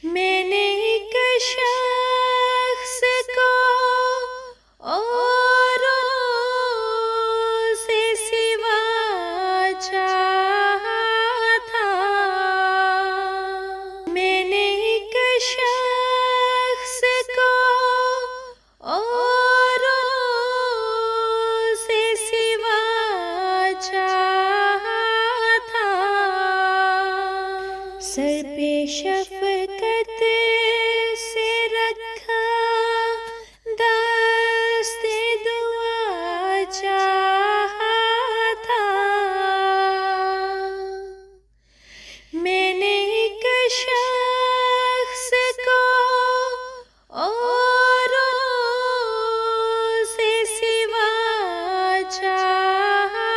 मैंने एक शख्स को औरों से सिवा चाहा था। मैंने एक शख्स को औरों से सिवा चाहा था। सर पे शफ़क़त से रखा दस्ते दुआ चाहा था। मैंने एक शख्स को औरों से सिवा चाहा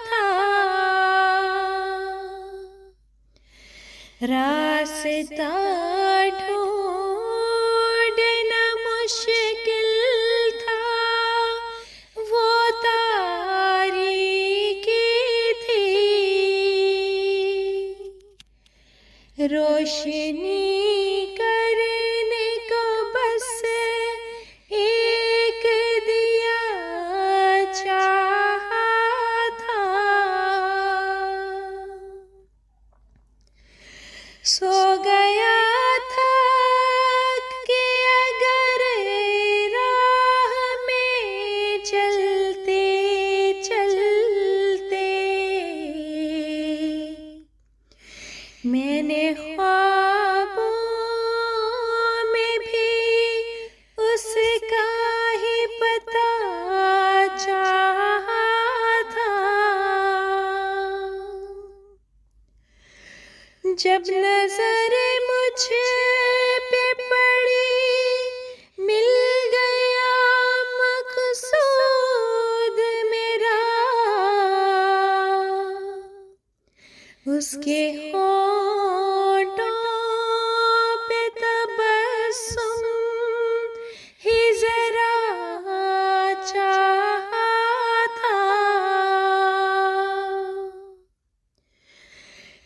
था। रास्ता ढूंढना मुश्किल था, वो तारीकी थी। रोशनी करने को बस एक दिया चाहा था। सो गया था कि अगर राह में चलते चलते मैंने ख्वाबों में भी उसका ही पता चाहा था। जब नजर मुझ पे पड़ी, मिल गया मकसूद मेरा। उसके होठों पे तबस्सुम ही जरा चाहा था।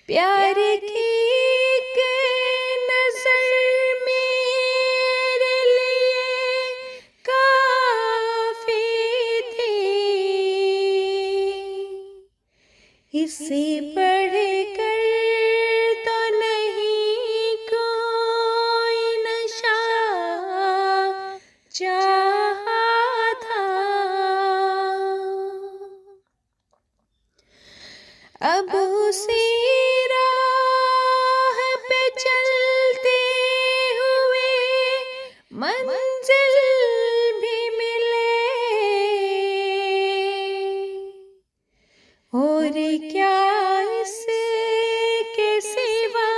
प्यार की एक नजर मेरे लिए काफी थी। इससे बढ़कर तो नहीं कोई नशा चाहा था। अब उसी राह पे चलते हुए मंजिल भी मिले। और क्या इसके सिवा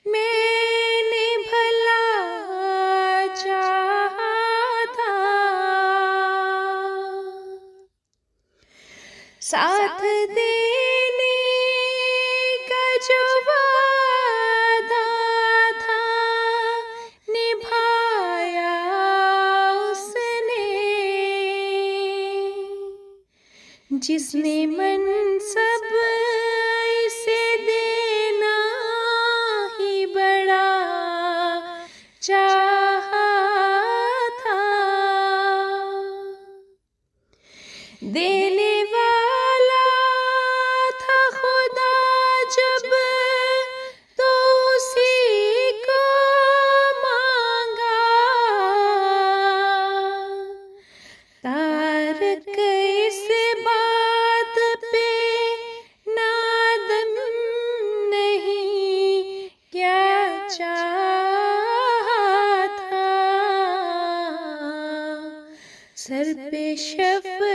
मैंने भला चाहा था। साथ देने का जो वादा था, निभाया उसने। जिसने मनसब इसे देना ही बड़ा चाहा था। देने वाला था खुदा जब, तो उसी को मांगा। तारक इस बात पे नादम नहीं, क्या चाहा था। सर पे शफ़क़त